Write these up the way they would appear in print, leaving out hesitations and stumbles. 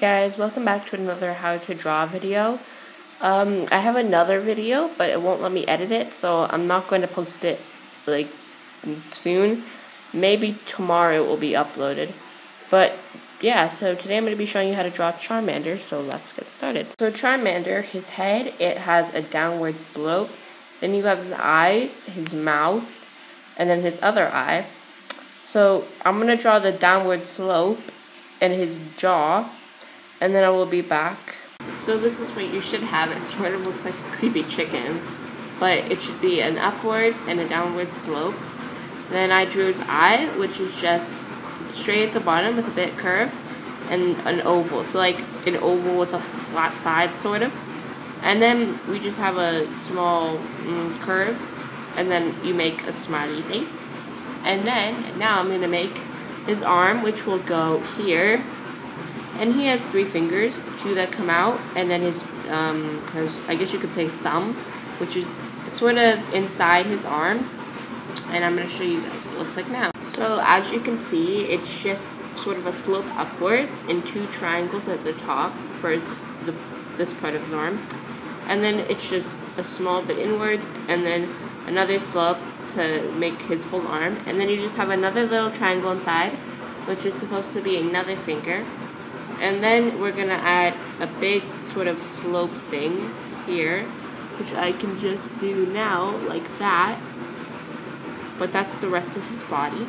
guys, welcome back to another how to draw video. I have another video, but it won't let me edit it, so I'm not going to post it like soon. Maybe tomorrow it will be uploaded. But yeah, so today I'm going to be showing you how to draw Charmander, so let's get started. So Charmander, his head, it has a downward slope. Then you have his eyes, his mouth, and then his other eye. So I'm going to draw the downward slope and his jaw, and then I will be back. So this is what you should have. It sort of looks like a creepy chicken, but it should be an upwards and a downward slope. Then I drew his eye, which is just straight at the bottom with a bit curve, and an oval. So like an oval with a flat side, sort of. And then we just have a small curve, and then you make a smiley face. And then now I'm going to make his arm, which will go here. And he has 3 fingers, 2 that come out, and then his I guess you could say thumb, which is sort of inside his arm. And I'm going to show you what it looks like now. So as you can see, it's just sort of a slope upwards and 2 triangles at the top for this part of his arm. And then it's just a small bit inwards, and then another slope to make his whole arm. And then you just have another little triangle inside, which is supposed to be another finger. And then we're going to add a big sort of slope thing here, which I can just do now, like that. But that's the rest of his body.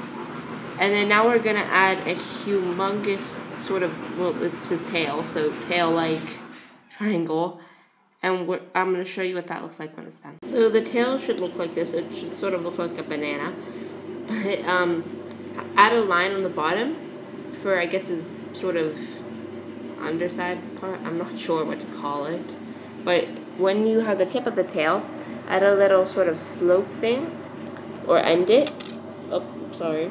And then now we're going to add a humongous sort of, well, it's his tail, so tail-like triangle. And I'm going to show you what that looks like when it's done. So the tail should look like this. It should sort of look like a banana. But add a line on the bottom for, I guess, his sort of underside part. I'm not sure what to call it. But when you have the tip of the tail, add a little sort of slope thing. Or end it. Oh, sorry.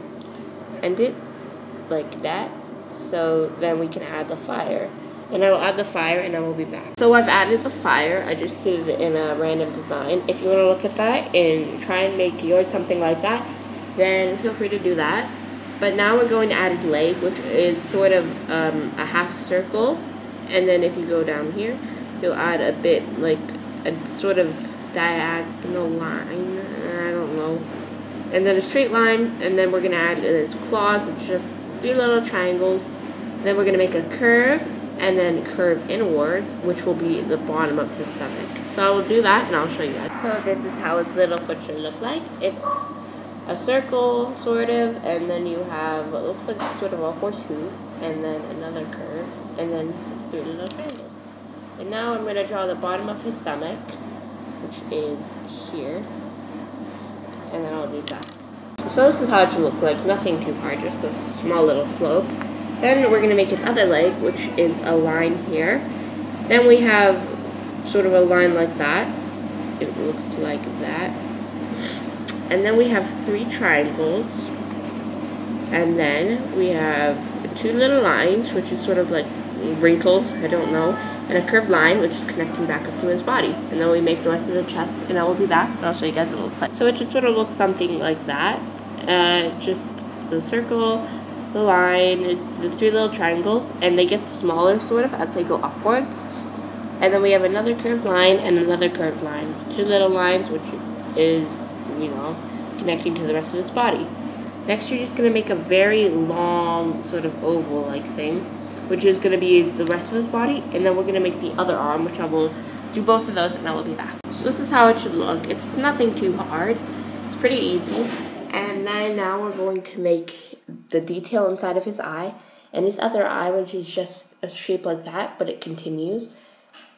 End it like that. So then we can add the fire. And I will add the fire, and I will be back. So I've added the fire. I just did it in a random design. If you want to look at that and try and make yours something like that, then feel free to do that. But now we're going to add his leg, which is sort of a half circle. And then if you go down here, you'll add a bit like a sort of diagonal line. I don't know. And then a straight line. And then we're going to add his claws. It's just 3 little triangles. Then we're going to make a curve. And then curve inwards, which will be the bottom of his stomach. So I will do that, and I'll show you guys. So this is how his little foot should look like. It's a circle, sort of, and then you have what looks like sort of a horseshoe, and then another curve, and then 3 little triangles. And now I'm going to draw the bottom of his stomach, which is here, and then I'll do that. So this is how it should look like. Nothing too hard, just a small little slope. Then we're going to make his other leg, which is a line here. Then we have sort of a line like that. It looks like that. And then we have 3 triangles. And then we have 2 little lines, which is sort of like wrinkles, I don't know. And a curved line, which is connecting back up to his body. And then we make the rest of the chest, and I will do that. And I'll show you guys what it looks like. So it should sort of look something like that. Just the circle, the line, the 3 little triangles, and they get smaller sort of as they go upwards. And then we have another curved line and another curved line. 2 little lines, which is, you know, connecting to the rest of his body. Next, you're just going to make a very long sort of oval-like thing, which is going to be the rest of his body. And then we're going to make the other arm, which I will do both of those, and I will be back. So this is how it should look. It's nothing too hard. It's pretty easy. And then now we're going to make the detail inside of his eye, and his other eye, which is just a shape like that, but it continues.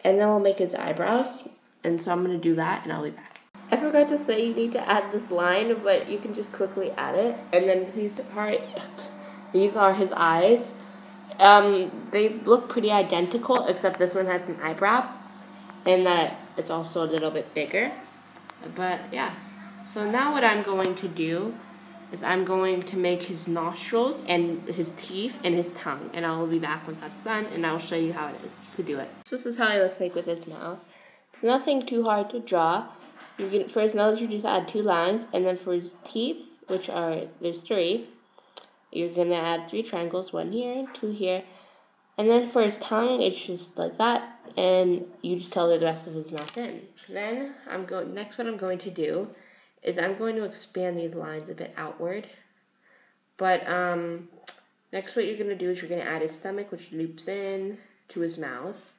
And then we'll make his eyebrows, and so I'm going to do that, and I'll be back. I forgot to say you need to add this line, but you can just quickly add it. And then these are his eyes. They look pretty identical, except this one has an eyebrow, and that it's also a little bit bigger. But yeah, so now what I'm going to do is I'm going to make his nostrils and his teeth and his tongue. And I will be back once that's done, and I'll show you how it is to do it. So this is how he looks like with his mouth. It's nothing too hard to draw. You can first notice you just add 2 lines, and then for his teeth, which are, there's 3, you're going to add 3 triangles, 1 here, 2 here, And then for his tongue, it's just like that, and you just color the rest of his mouth in. Then next what I'm going to do is I'm going to expand these lines a bit outward. But next what you're going to do is you're going to add his stomach, which loops in to his mouth.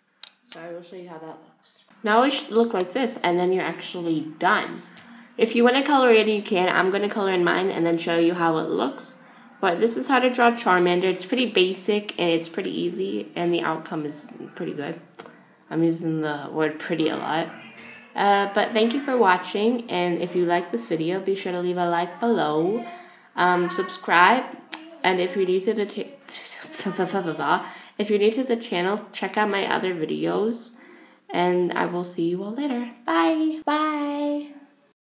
So I will show you how that looks. Now it should look like this, and then you're actually done. If you want to color in, you can. I'm going to color in mine and then show you how it looks. But this is how to draw Charmander. It's pretty basic and it's pretty easy, and the outcome is pretty good. I'm using the word pretty a lot. But thank you for watching, and if you like this video, be sure to leave a like below. Subscribe, and if you're new to the channel, check out my other videos, and I will see you all later. Bye. Bye.